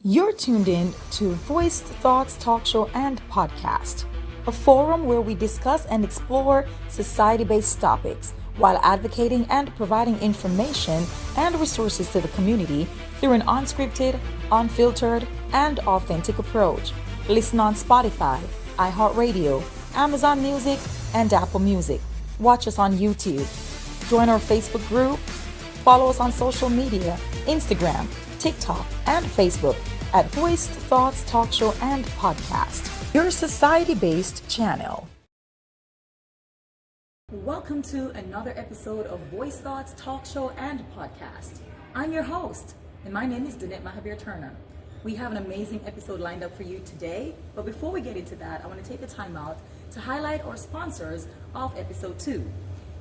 You're tuned in to Voiced Thoughts Talk Show and Podcast, a forum where we discuss and explore society-based topics while advocating and providing information and resources to the community through an unscripted, unfiltered, and authentic approach. Listen on Spotify, iHeartRadio, Amazon Music, and Apple Music. Watch us on YouTube. Join our Facebook group. Follow us on social media, Instagram, TikTok, and Facebook at Voiced Thoughts Talk Show and Podcast, your society-based channel. Welcome to another episode of Voiced Thoughts Talk Show and Podcast. I'm your host, and my name is Danette Mahabeer-Turner. We have an amazing episode lined up for you today, but before we get into that, I want to take a time out to highlight our sponsors of episode 2.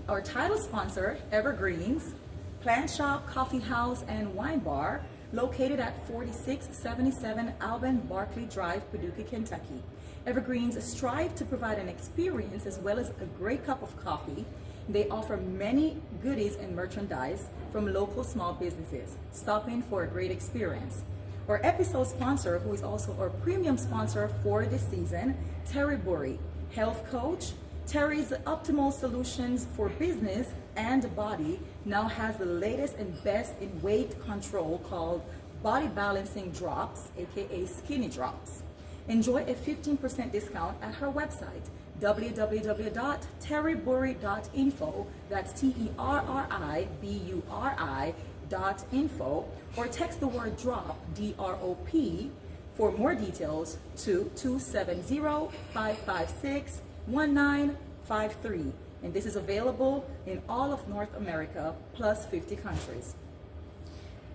Our title sponsor, Evergreens, Plant Shop, Coffee House, and Wine Bar, located at 4677 Alban Barkley Drive, Paducah, Kentucky. Evergreens strive to provide an experience as well as a great cup of coffee. They offer many goodies and merchandise from local small businesses. Stop in for a great experience. Our episode sponsor, who is also our premium sponsor for this season, Terri Buri, health coach. Terri's optimal solutions for business and body now has the latest and best in weight control called Body Balancing Drops, aka Skinny Drops. Enjoy a 15% discount at her website, www.terriburi.info. That's TERRIBURI.info, or text the word DROP, D-R-O-P, for more details to 270-556-1953, and this is available in all of North America plus 50 countries.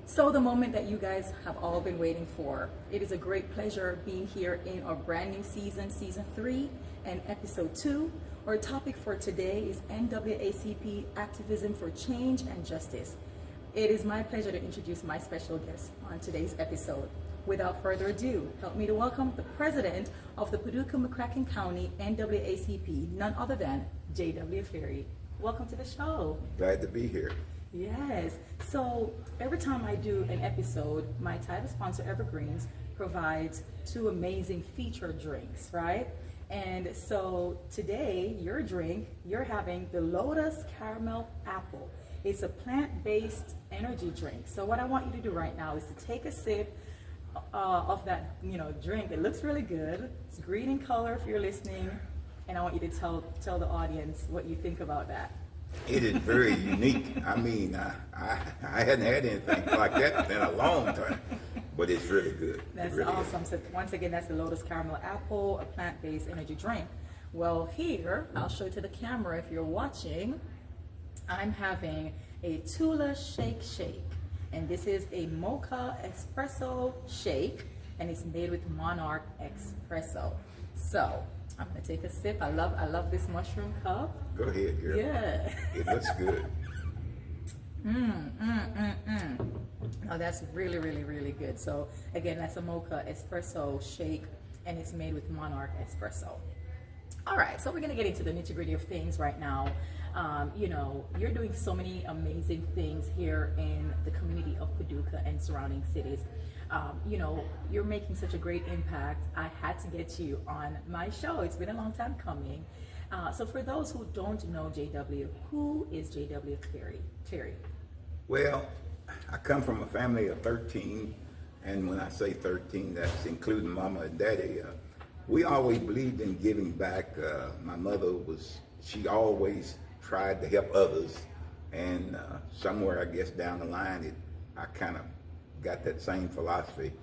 So the moment that you guys have all been waiting for, it is a great pleasure being here in our brand new season 3 and episode 2. Our topic for today is NAACP Activism for Change and Justice. It is my pleasure to introduce my special guest on today's episode. Without further ado, help me to welcome the president of the Paducah-McCracken County NAACP, none other than J.W. Cleary. Welcome to the show. Glad to be here. Yes. So every time I do an episode, my title sponsor, Evergreens, provides 2 amazing featured drinks, right? And so today, your drink, you're having the Lotus Caramel Apple. It's a plant-based energy drink. So what I want you to do right now is to take a sip of that, drink. It looks really good. It's green in color if you're listening, and I want you to tell the audience what you think about that. It is very unique. I mean, I hadn't had anything like that in a long time, but it's really good. That's really awesome. So once again, that's the Lotus Caramel Apple, a plant-based energy drink. Well, here, I'll show you to the camera if you're watching. I'm having a Tula Shake. And this is a mocha espresso shake, and it's made with Monarch espresso. So I'm gonna take a sip. I love this mushroom cup. Go ahead, girl. Yeah. It looks good. Oh, that's really, really, really good. So again, that's a mocha espresso shake, and it's made with Monarch espresso. All right, so we're gonna get into the nitty-gritty of things right now. You're doing so many amazing things here in the community of Paducah and surrounding cities. You're making such a great impact. I had to get you on my show. It's been a long time coming. So for those who don't know JW, who is JW Cleary? Well, I come from a family of 13, and when I say 13, that's including mama and daddy. We always believed in giving back. My mother she always tried to help others, and somewhere I guess down the line I kind of got that same philosophy.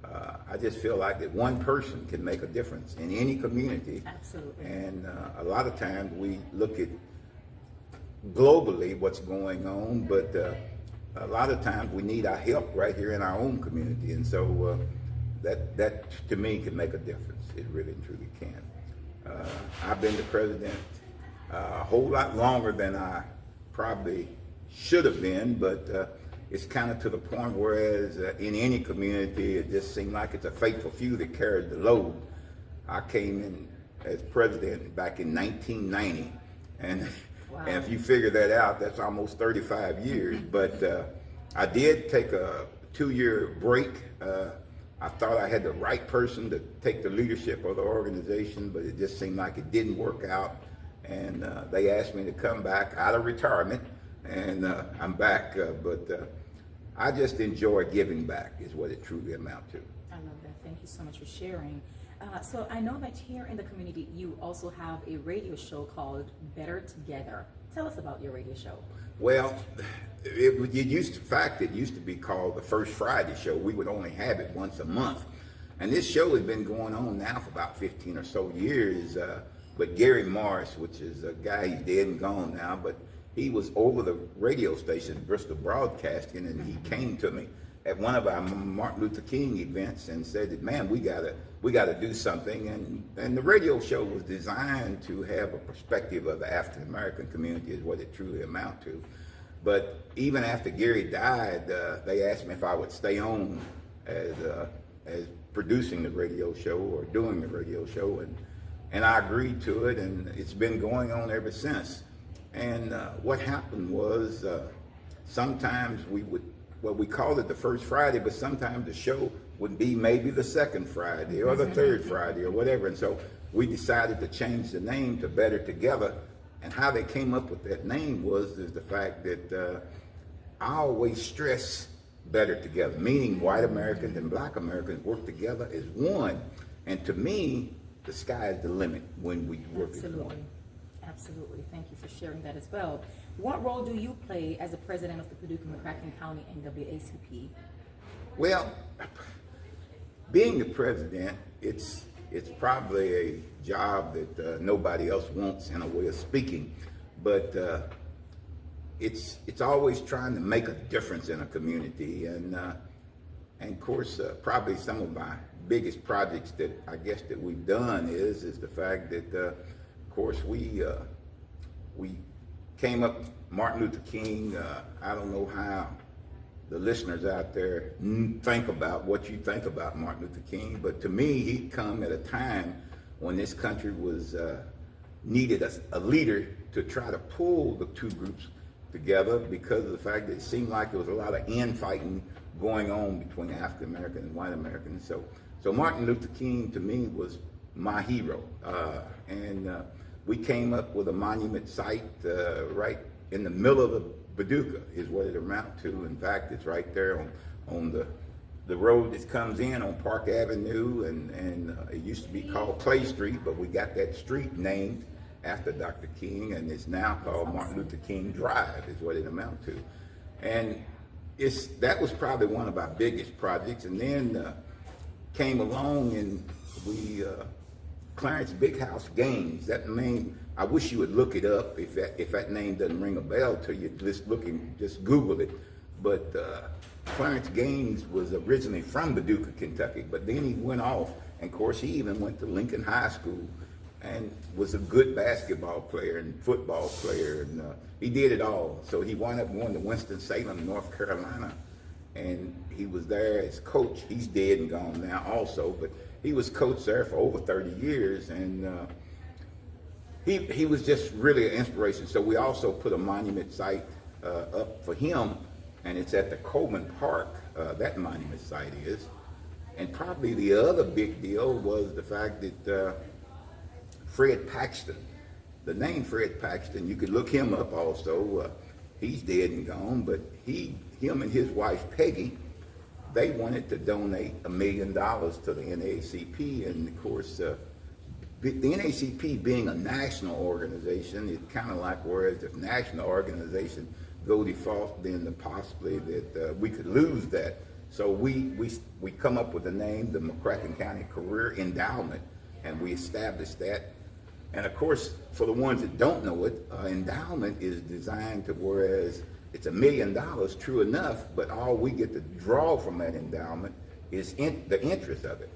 I just feel like that one person can make a difference in any community. Absolutely. And a lot of times we look at globally what's going on, but a lot of times we need our help right here in our own community, and so that to me can make a difference. It really and truly can. I've been the president a whole lot longer than I probably should have been, but it's kind of to the point whereas in any community it just seemed like it's a faithful few that carried the load. I came in as president back in 1990, and wow. And if you figure that out, that's almost 35 years. But I did take a 2-year break. I thought I had the right person to take the leadership of the organization, but it just seemed like it didn't work out. And they asked me to come back out of retirement, and I'm back. But I just enjoy giving back is what it truly amounts to. I love that. Thank you so much for sharing. So I know that here in the community, you also have a radio show called Better Together. Tell us about your radio show. Well, it used to be called the First Friday Show. We would only have it once a month. And this show has been going on now for about 15 or so years. But Gary Morris, which is a guy, he's dead and gone now, but he was over the radio station, Bristol Broadcasting, and he came to me at one of our Martin Luther King events and said that, man, we gotta do something. And the radio show was designed to have a perspective of the African American community is what it truly amounts to. But even after Gary died, they asked me if I would stay on as producing the radio show or doing the radio show, and I agreed to it, and it's been going on ever since. And what happened was sometimes we called it the First Friday, but sometimes the show would be maybe the second Friday or the third Friday or whatever. And so we decided to change the name to Better Together. And how they came up with that name is the fact that I always stress better together, meaning white Americans and black Americans work together as one. And to me, the sky is the limit when we work as one. Absolutely. Thank you for sharing that as well. What role do you play as the president of the Paducah-McCracken County NAACP? Well, being the president, it's probably a job that nobody else wants, in a way of speaking, but it's always trying to make a difference in a community, and of course, probably some of my biggest projects that I guess that we've done is the fact that, of course, we came up Martin Luther King. I don't know how the listeners out there think about what you think about Martin Luther King, but to me, he'd come at a time when this country was needed a leader to try to pull the two groups together, because of the fact that it seemed like there was a lot of infighting going on between African American and white Americans. So Martin Luther King to me was my hero, and we came up with a monument site right in the middle of the Paducah is what it amounts to. In fact, it's right there on the road that comes in on Park Avenue, and it used to be called Clay Street, but we got that street named after Dr. King, and it's now called Martin Luther King Drive is what it amounts to. And that was probably one of our biggest projects. And then came along and we Clarence Big House Gaines. That name, I wish you would look it up if that name doesn't ring a bell to you. Just Google it. But Clarence Gaines was originally from Paducah, Kentucky, but then he went off, and of course he even went to Lincoln High School and was a good basketball player and football player, and he did it all. So he wound up going to Winston-Salem, North Carolina, and he was there as coach. He's dead and gone now also, but he was coach there for over 30 years, and he was just really an inspiration. So we also put a monument site up for him, and it's at the Coleman Park, that monument site is. And probably the other big deal was the fact that Fred Paxton, the name Fred Paxton, you could look him up also. He's dead and gone, but him and his wife Peggy, they wanted to donate $1 million to the NAACP, and of course, the NAACP being a national organization, it's kind of like, whereas if national organization go default, then possibly that we could lose that. So we come up with the name, the McCracken County Career Endowment, and we established that. And of course, for the ones that don't know it, endowment is designed to, whereas it's $1 million, true enough, but all we get to draw from that endowment is the interest of it.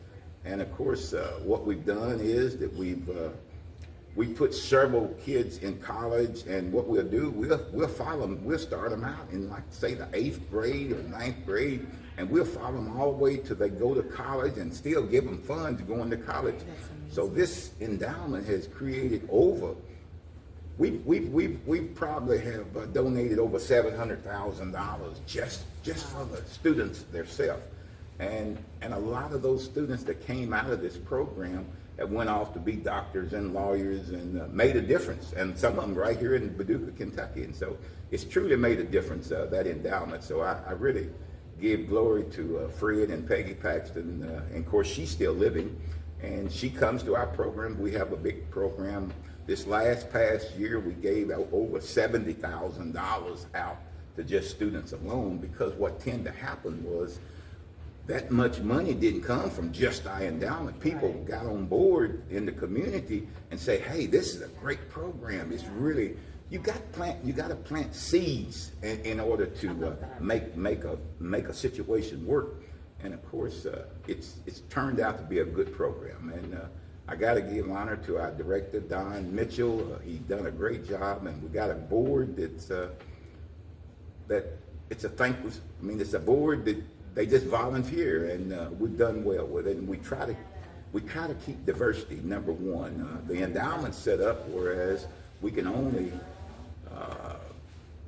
And of course, what we've done is that we put several kids in college, and what we'll do, we'll follow them, we'll start them out in, like, say, the 8th grade or 9th grade, and we'll follow them all the way till they go to college and still give them funds going to college. So this endowment has created we probably have donated over $700,000 just for the students themselves. And a lot of those students that came out of this program that went off to be doctors and lawyers and made a difference. And some of them right here in Paducah, Kentucky. And so it's truly made a difference, that endowment. So I really give glory to Fred and Peggy Paxton. And of course, she's still living. And she comes to our program. We have a big program. This past year, we gave out over $70,000 out to just students alone, because what tended to happen was that much money didn't come from just our endowment. People got on board in the community and say, hey, this is a great program. It's really, you got to plant seeds in order to make a situation work. And of course, it's turned out to be a good program. And I got to give honor to our director, Don Mitchell. He's done a great job, and we got a board it's a thankless. I mean, it's a board that they just volunteer, and we've done well with it. And we try to keep diversity number one. The endowment's set up whereas we can only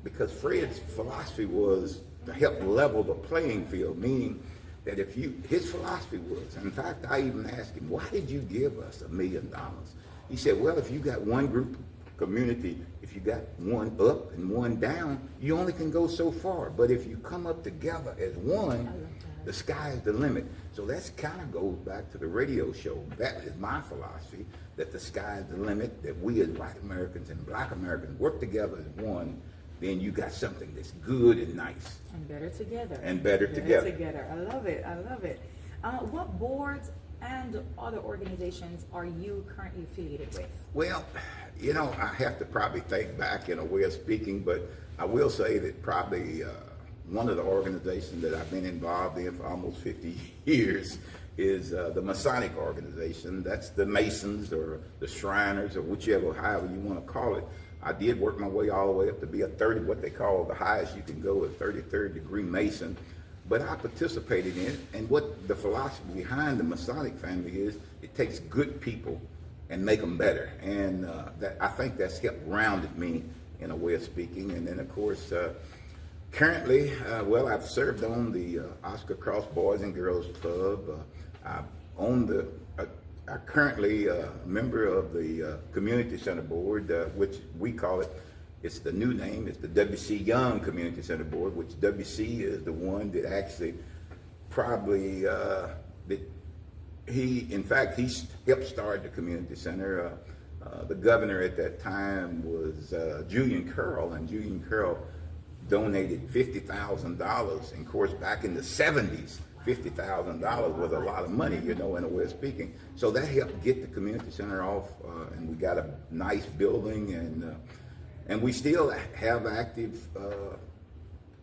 because Fred's philosophy was to help level the playing field, meaning that his philosophy was, in fact, I even asked him, why did you give us $1 million? He said, well, if you got one group community, if you got one up and one down, you only can go so far. But if you come up together as one, the sky is the limit. So that's kind of goes back to the radio show. That is my philosophy, that the sky is the limit, that we as white Americans and black Americans work together as one, then you got something that's good and nice. And better together. And better together. I love it. I love it. What boards and other organizations are you currently affiliated with? Well, I have to probably think back in a way of speaking, but I will say that probably one of the organizations that I've been involved in for almost 50 years is the Masonic organization. That's the Masons or the Shriners or however you want to call it. I did work my way all the way up to be what they call the highest you can go, a 33rd degree Mason. But I participated in it, and what the philosophy behind the Masonic family is, it takes good people and make them better. And I think that's helped grounded me in a way of speaking. And then, of course, currently, I've served on the Oscar Cross Boys and Girls Club. I'm currently a member of the Community Center Board, which we call it, it's the new name, it's the W.C. Young Community Center Board, which W.C. is the one that actually probably, he helped start the community center. The governor at that time was Julian Curl, and Julian Curl donated $50,000. And of course, back in the 70s, $50,000 was a lot of money, in a way of speaking. So that helped get the community center off, and we got a nice building, and we still have active.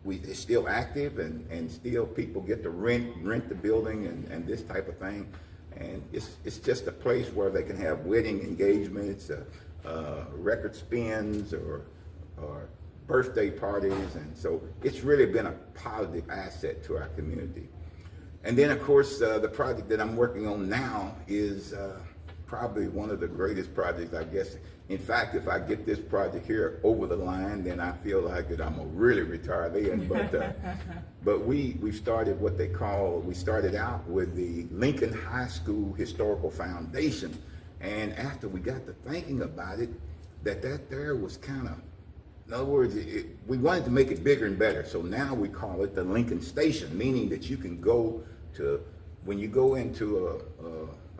It's still active, and still people get to rent the building and this type of thing, and it's just a place where they can have wedding engagements, record spins, or birthday parties, and so it's really been a positive asset to our community. And then, of course, the project that I'm working on now is probably one of the greatest projects, I guess. In fact, if I get this project here over the line, then I feel like that I'm gonna really retire then. But we started we started out with the Lincoln High School Historical Foundation. And after we got to thinking about it, that there was kind of, in other words, we wanted to make it bigger and better. So now we call it the Lincoln Station, meaning that you can go to, when you go into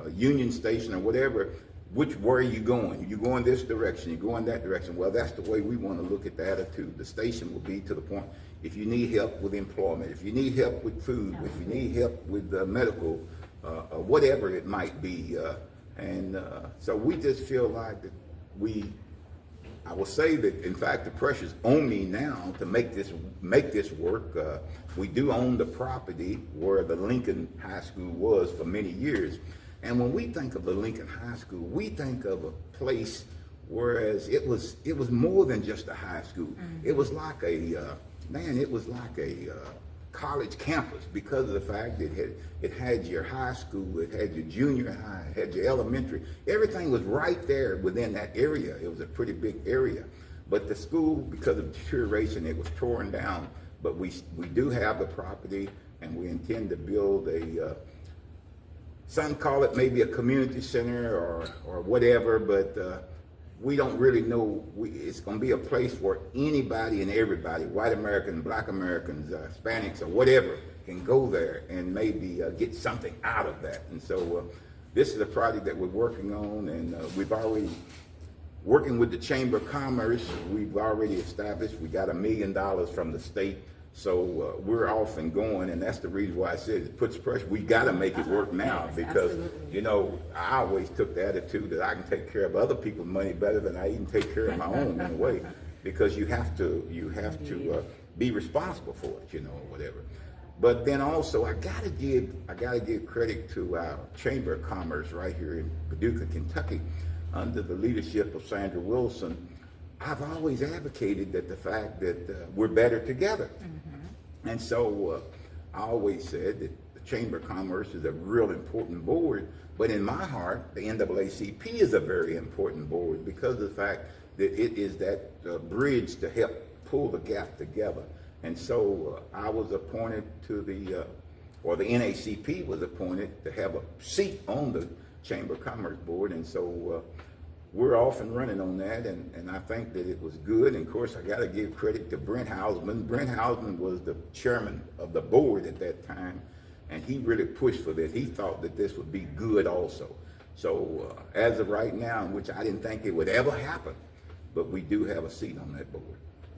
a Union Station or whatever, where are you going? You go in this direction, you go in that direction. Well, that's the way we want to look at the attitude. The station will be to the point, if you need help with employment, if you need help with food, if you need help with medical, whatever it might be. So we just feel like that I will say that, in fact, the pressure's on me now to make this work. We do own the property where the Lincoln High School was for many years. And when we think of the Lincoln High School, we think of a place, whereas it was more than just a high school. Mm-hmm. It was like a college campus, because of the fact that it had your high school, it had your junior high, it had your elementary. Everything was right there within that area. It was a pretty big area. But the school, because of deterioration, it was torn down. But we do have the property. and we intend to build some call it maybe a community center or whatever, but we don't really know. It's going to be a place where anybody and everybody, white Americans, black Americans, Hispanics, or whatever, can go there and maybe get something out of that. And so this is a project that we're working on, and we've already, working with the Chamber of Commerce, we've already established, we got $1 million from the state. So we're off and going, and that's the reason why I said it puts pressure. We got to make it work now, because, you know, I always took the attitude that I can take care of other people's money better than I even take care of my own in a way, because you have to be responsible for it, you know, or whatever. But then also I gotta give credit to our Chamber of Commerce right here in Paducah, Kentucky, under the leadership of Sandra Wilson. I've always advocated that the fact that we're better together. Mm-hmm. And so I always said that the Chamber of Commerce is a real important board, but in my heart, the NAACP is a very important board because of the fact that it is that bridge to help pull the gap together. And so I was appointed to the NAACP was appointed to have a seat on the Chamber of Commerce board, and so we're off and running on that, and I think that it was good. And of course, I got to give credit to Brent Hausman. Brent Hausman was the chairman of the board at that time, and he really pushed for this. He thought that this would be good also. So as of right now, which I didn't think it would ever happen, but we do have a seat on that board.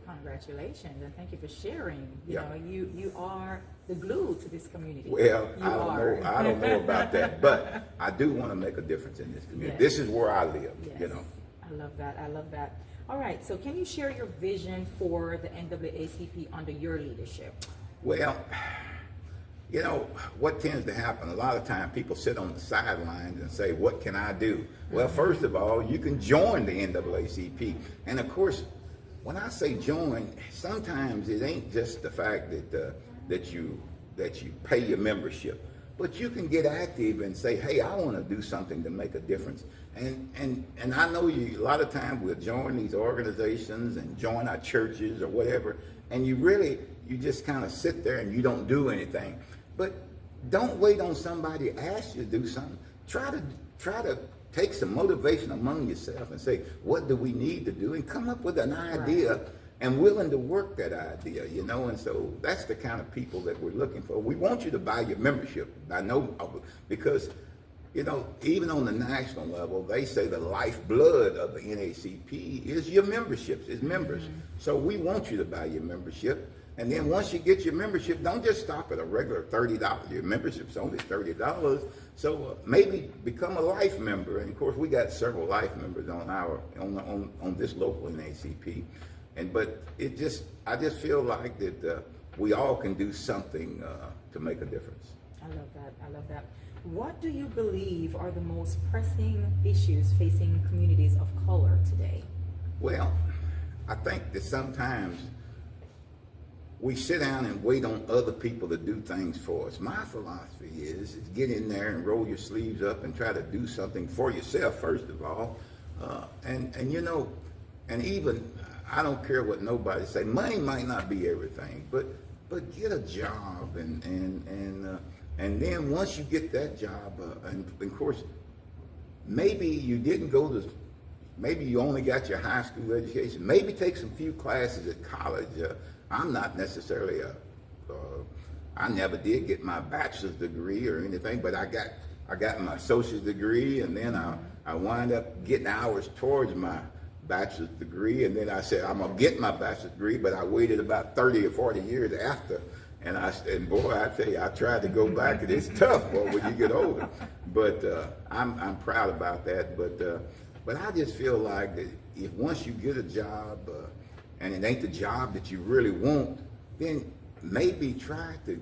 Congratulations, and thank you for sharing. You know, you are the glue to this community. Well, I don't know about that, but I do want to make a difference in this community. Yes. This is where I live, you know. I love that. All right, so can you share your vision for the NAACP under your leadership? Well, you know, what tends to happen, a lot of times people sit on the sidelines and say, what can I do? Well, first of all, you can join the NAACP. And of course, when I say join, sometimes it ain't just the fact that you pay your membership, but you can get active and say, hey, I want to do something to make a difference. And I know a lot of times we'll join these organizations and join our churches or whatever, and you just kind of sit there and you don't do anything. But don't wait on somebody to ask you to do something. Try to take some motivation among yourself and say, what do we need to do? And come up with an idea and willing to work that idea, you know? And so that's the kind of people that we're looking for. We want you to buy your membership. I know, because, you know, even on the national level, they say the lifeblood of the NAACP is your memberships, is members. Mm-hmm. So we want you to buy your membership. And then once you get your membership, don't just stop at a regular $30. Your membership's only $30. So maybe become a life member. And of course, we got several life members on this local NAACP. But I just feel like that we all can do something to make a difference. I love that. What do you believe are the most pressing issues facing communities of color today? Well, I think that sometimes we sit down and wait on other people to do things for us. My philosophy is get in there and roll your sleeves up and try to do something for yourself, first of all. And you know, and even, I don't care what nobody say, money might not be everything, but get a job, and then once you get that job, and of course, maybe you didn't go to, maybe you only got your high school education, maybe take some few classes at college. I'm not necessarily I never did get my bachelor's degree or anything, but I got my associate's degree, and then I wind up getting hours towards my bachelor's degree, and then I said, I'm gonna get my bachelor's degree, but I waited about 30 or 40 years after, and boy, I tell you, I tried to go back, and it's tough, boy, when you get older, but I'm proud about that, but I just feel like that if once you get a job, and it ain't the job that you really want, then maybe try to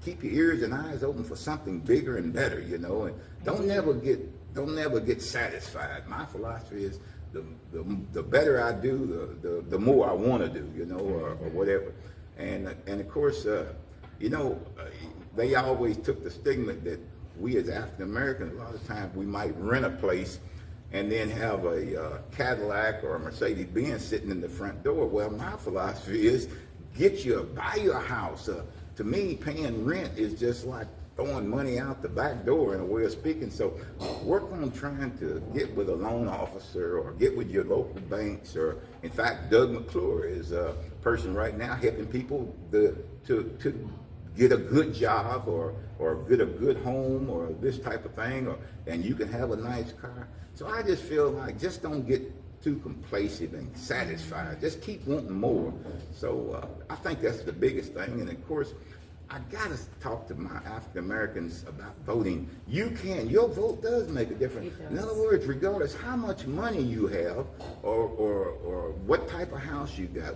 keep your ears and eyes open for something bigger and better, you know, and don't never get satisfied. My philosophy is the better I do, the more I want to do, you know, or whatever. And of course, you know, they always took the stigma that we as African Americans, a lot of times we might rent a place and then have a Cadillac or a Mercedes-Benz sitting in the front door. Well, my philosophy is buy you a house, to me, paying rent is just like throwing money out the back door in a way of speaking. So work on trying to get with a loan officer or get with your local banks, or in fact, Doug McClure is a person right now helping people to get a good job or get a good home or this type of thing, and you can have a nice car. So I just feel like just don't get too complacent and satisfied. Just keep wanting more. So I think that's the biggest thing. And of course, I gotta talk to my African Americans about voting. Your vote does make a difference. In other words, regardless how much money you have or what type of house you got,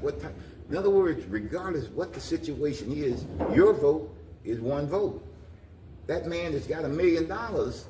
in other words, regardless what the situation is, your vote is one vote. That man that's got $1 million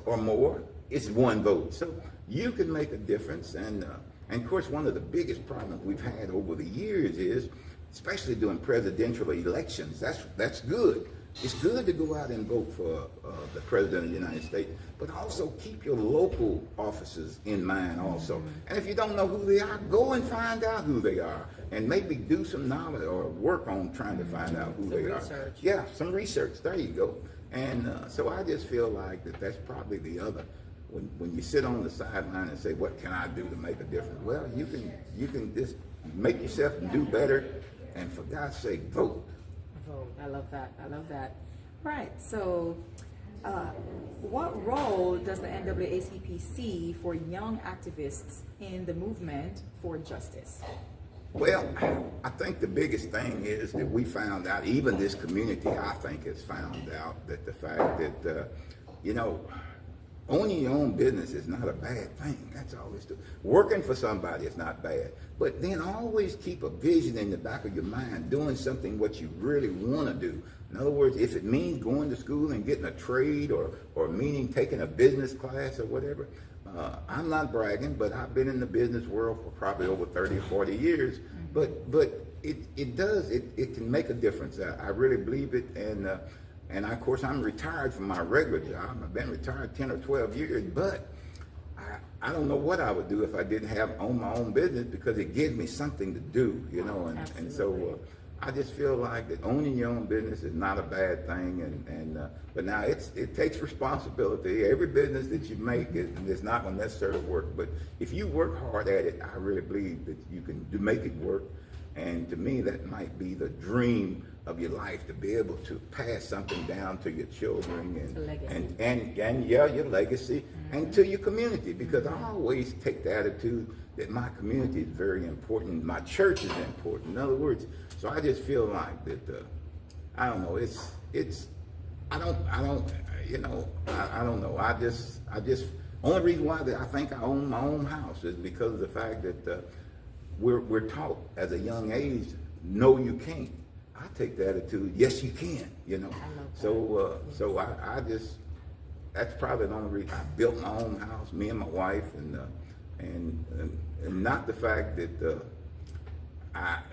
or more, it's one vote. So you can make a difference. And of course, one of the biggest problems we've had over the years is, especially during presidential elections, that's good. It's good to go out and vote for the President of the United States, but also keep your local officers in mind also. And if you don't know who they are, go and find out who they are, and maybe do some knowledge or work on trying to find out who they are. Yeah, some research. There you go. And so I just feel like that's probably the other. When you sit on the sideline and say, what can I do to make a difference? Well, you can just make yourself do better, and for God's sake, vote. Vote. I love that. Right. So what role does the NAACP see for young activists in the movement for justice? Well, I think the biggest thing is that we found out, even this community, I think, has found out that the fact that, owning your own business is not a bad thing. That's all it's doing. Working for somebody is not bad. But then always keep a vision in the back of your mind, doing something what you really want to do. In other words, if it means going to school and getting a trade or meaning taking a business class or whatever, I'm not bragging, but I've been in the business world for probably over 30 or 40 years. But it can make a difference. I really believe it. And of course, I'm retired from my regular job. I've been retired 10 or 12 years, but I don't know what I would do if I didn't own my own business, because it gives me something to do, and so I just feel like that owning your own business is not a bad thing, but now it takes responsibility. Every business that you make is not going to necessarily work, but if you work hard at it, I really believe that you can make it work. And to me, that might be the dream of your life, to be able to pass something down to your children and your legacy, and to your community, because I always take the attitude that my community is very important, my church is important. In other words, so I just feel like that I don't know, I don't know. I just only reason why that I think I own my own house is because of the fact that we're taught as a young age, no, you can't. I take the attitude, yes, you can, So I just, that's probably the only reason I built my own house, me and my wife, and not the fact that,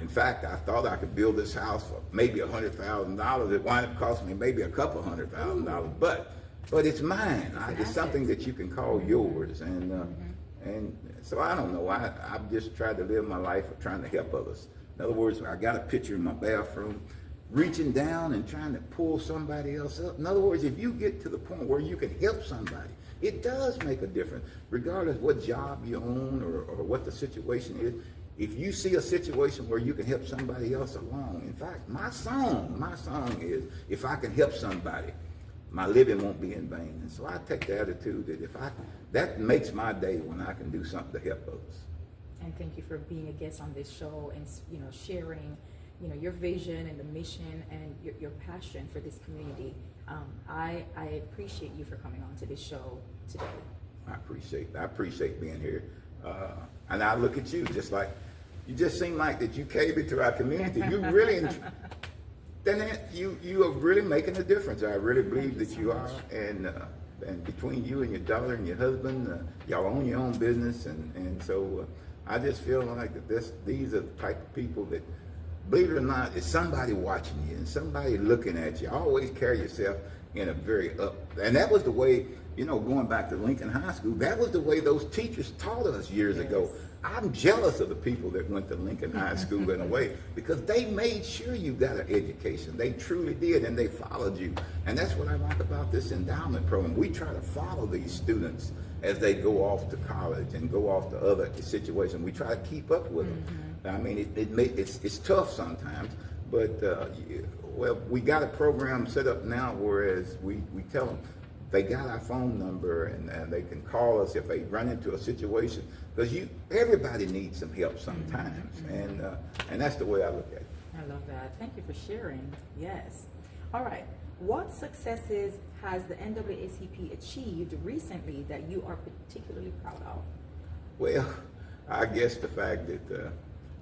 in fact, I thought I could build this house for maybe $100,000. It wound up costing me maybe a couple $100,000, but it's mine. It's something that you can call yours, and so I don't know. I've just tried to live my life of trying to help others. In other words, I got a picture in my bathroom, reaching down and trying to pull somebody else up. In other words, if you get to the point where you can help somebody, it does make a difference, regardless what job you own or what the situation is. If you see a situation where you can help somebody else along, in fact, my song is, if I can help somebody, my living won't be in vain. And so I take the attitude that that makes my day when I can do something to help others. And thank you for being a guest on this show and sharing your vision and the mission and your passion for this community. I appreciate you for coming on to this show today. I appreciate being here. And I look at you you just seem like that you cater to our community. You really, Danette, you are really making a difference. I really believe that you are. And between you and your daughter and your husband, y'all own your own business. And so I just feel like that these are the type of people that, believe it or not, it's somebody watching you and somebody looking at you. Always carry yourself in a very and that was the way, going back to Lincoln High School, that was the way those teachers taught us years ago. I'm jealous of the people that went to Lincoln High School in a way, because they made sure you got an education. They truly did, and they followed you. And that's what I like about this endowment program. We try to follow these students as they go off to college and go off to other situations. We try to keep up with them. I mean, it's tough sometimes, but well, we got a program set up now, whereas we tell them they got our phone number, and they can call us if they run into a situation, because everybody needs some help sometimes, and that's the way I look at it. I love that. Thank you for sharing. Yes. All right. What successes has the NAACP achieved recently that you are particularly proud of? Well, I guess the fact that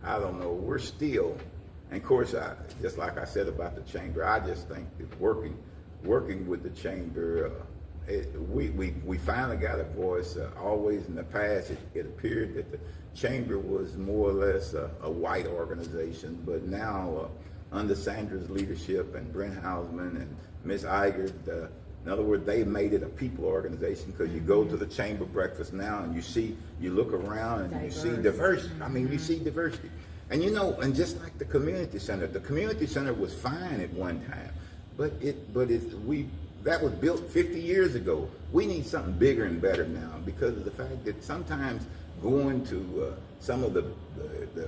I don't know, we're still, and of course, just like I said about the chamber, I just think that working with the chamber, we finally got a voice. Always in the past, it appeared that the chamber was more or less a white organization, but now under Sandra's leadership and Brent Hausman and Miss Eigert, in other words, they made it a people organization, because you go to the chamber breakfast now and you look around and you see diversity. I mean, you see diversity. And and just like the community center was fine at one time, but that was built 50 years ago. We need something bigger and better now, because of the fact that sometimes going to some of the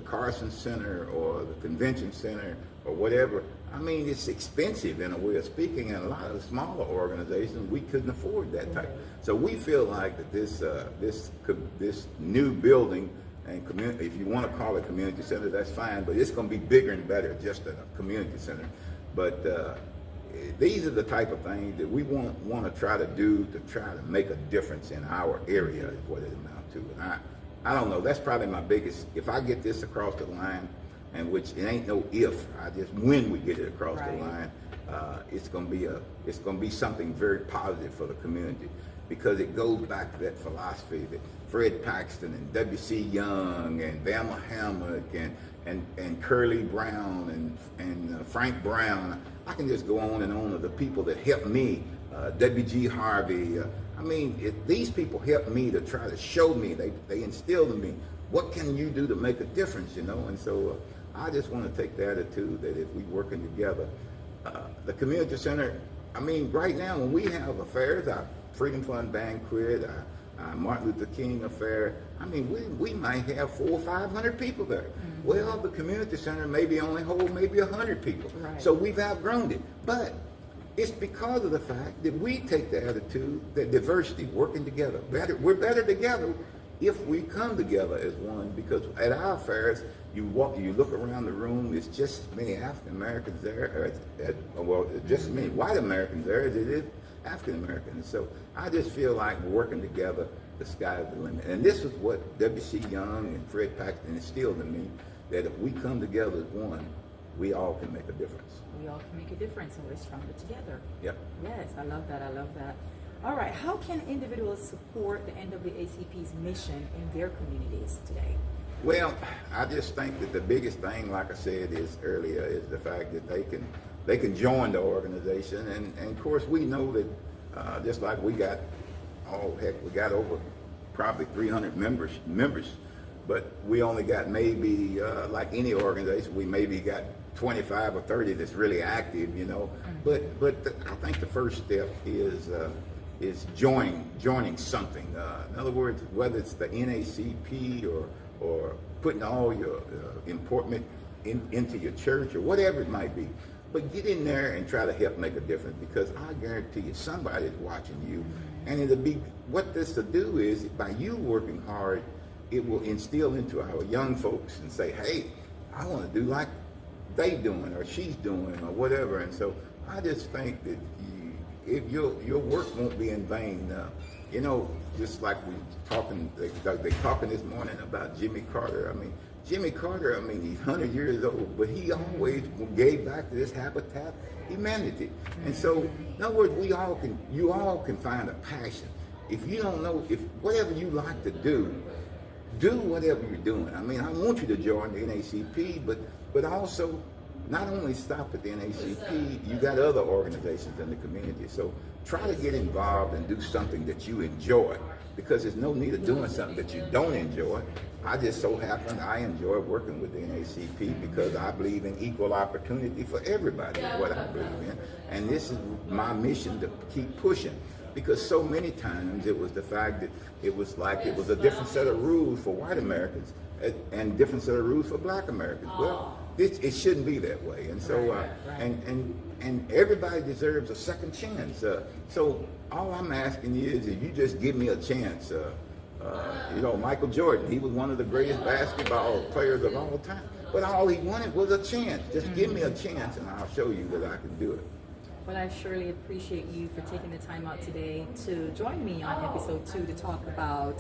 Carson Center or the Convention Center or whatever, I mean, it's expensive in a way of speaking, and a lot of the smaller organizations, we couldn't afford that type. So we feel like that this new building and community, if you want to call it community center, that's fine, but it's going to be bigger and better just than a community center. But these are the type of things that we want to try to do to try to make a difference in our area, is what it amounts to. And I don't know, that's probably my biggest, if I get this across the line, and which it ain't no if, when we get it across the line, it's gonna be something very positive for the community, because it goes back to that philosophy that Fred Paxton and W.C. Young and Velma Hammock and Curly Brown and Frank Brown. I can just go on and on of the people that helped me, W.G. Harvey. I mean, these people helped me to try to show me, they instilled in me, what can you do to make a difference, And so I just want to take the attitude that if we working together, the community center, I mean, right now when we have affairs, our Freedom Fund banquet, our Martin Luther King affair, I mean, we might have 400 or 500 people there. Well, the community center maybe only hold maybe 100 people. So we've outgrown it. But it's because of the fact that we take the attitude that diversity, working together, we're better together if we come together as one, because at our affairs, you look around the room, it's just as many African Americans there, just as many white Americans there as it is African Americans. So I just feel like working together, the sky's the limit. And this is what W.C. Young and Fred Paxton instilled in me, that if we come together as one, we all can make a difference. We all can make a difference, and we're stronger together. Yep. Yes, I love that. All right, how can individuals support the NAACP's mission in their communities today? Well, I just think that the biggest thing, like I said earlier, is the fact that they can join the organization, and of course we know that just like we got over probably 300 members, but we only got maybe like any organization, we maybe got 25 or 30 that's really active, But I think the first step is joining something. In other words, whether it's the NAACP or putting all your important into your church or whatever it might be, but get in there and try to help make a difference, because I guarantee you somebody's watching you, and it'll be, what this will do is, by you working hard, it will instill into our young folks and say, hey, I want to do like they doing or she's doing or whatever. And so I just think that if your work won't be in vain. Just like they talking this morning about Jimmy Carter. I mean, Jimmy Carter, he's 100 years old, but he always gave back to this habitat humanity. And so, in other words, you all can find a passion. If you don't know, if whatever you like to do whatever you're doing. I want you to join the NAACP, but also not only stop at the NAACP, you got other organizations in the community. So try to get involved and do something that you enjoy, because there's no need of doing something that you don't enjoy. I just so happen I enjoy working with the NAACP because I believe in equal opportunity for everybody, is what I believe in. And this is my mission, to keep pushing. Because so many times it was the fact that it was like it was a different set of rules for white Americans and different set of rules for black Americans. Well, it shouldn't be that way. And so, and everybody deserves a second chance. So all I'm asking you is if you just give me a chance. You know, Michael Jordan, he was one of the greatest basketball players of all time. But all he wanted was a chance. Just give me a chance and I'll show you that I can do it. Well, I surely appreciate you for taking the time out today to join me on episode 2 to talk about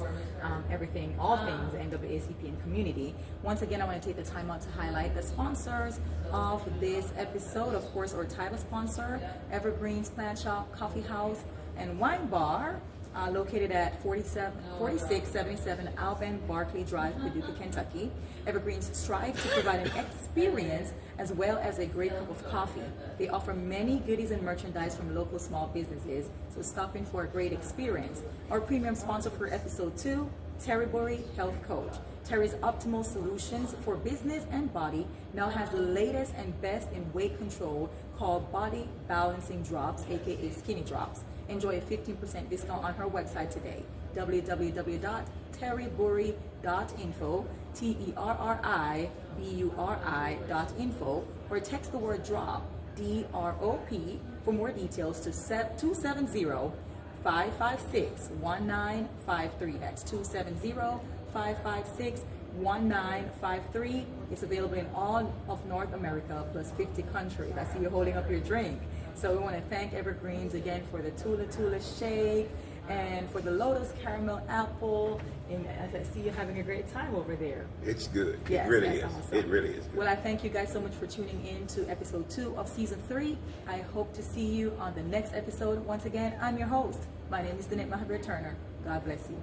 everything, all things NAACP and community. Once again, I want to take the time out to highlight the sponsors of this episode. Of course, our title sponsor, Evergreen's Plant Shop, Coffee House, and Wine Bar, located at 4677 Alban Barclay Drive, Paducah, Kentucky. Evergreens strive to provide an experience as well as a great cup of coffee. They offer many goodies and merchandise from local small businesses, so stop in for a great experience. Our premium sponsor for episode 2, Terri Buri, Health Coach. Terri's Optimal Solutions for Business and Body now has the latest and best in weight control called Body Balancing Drops, aka Skinny Drops. Enjoy a 15% discount on her website today, www.terriburi.info, TERRIBURI.info, or text the word DROP, DROP, for more details to 270-556-1953. That's 270-556-1953. It's available in all of North America plus 50 countries. I see you're holding up your drink. So we want to thank Evergreens again for the Tula Tula Shake and for the Lotus Caramel Apple. And I see you having a great time over there. It's good. Yes, it really is. Awesome. It really is good. Well, I thank you guys so much for tuning in to episode 2 of season 3. I hope to see you on the next episode. Once again, I'm your host. My name is Danette Mahabeer-Turner. God bless you.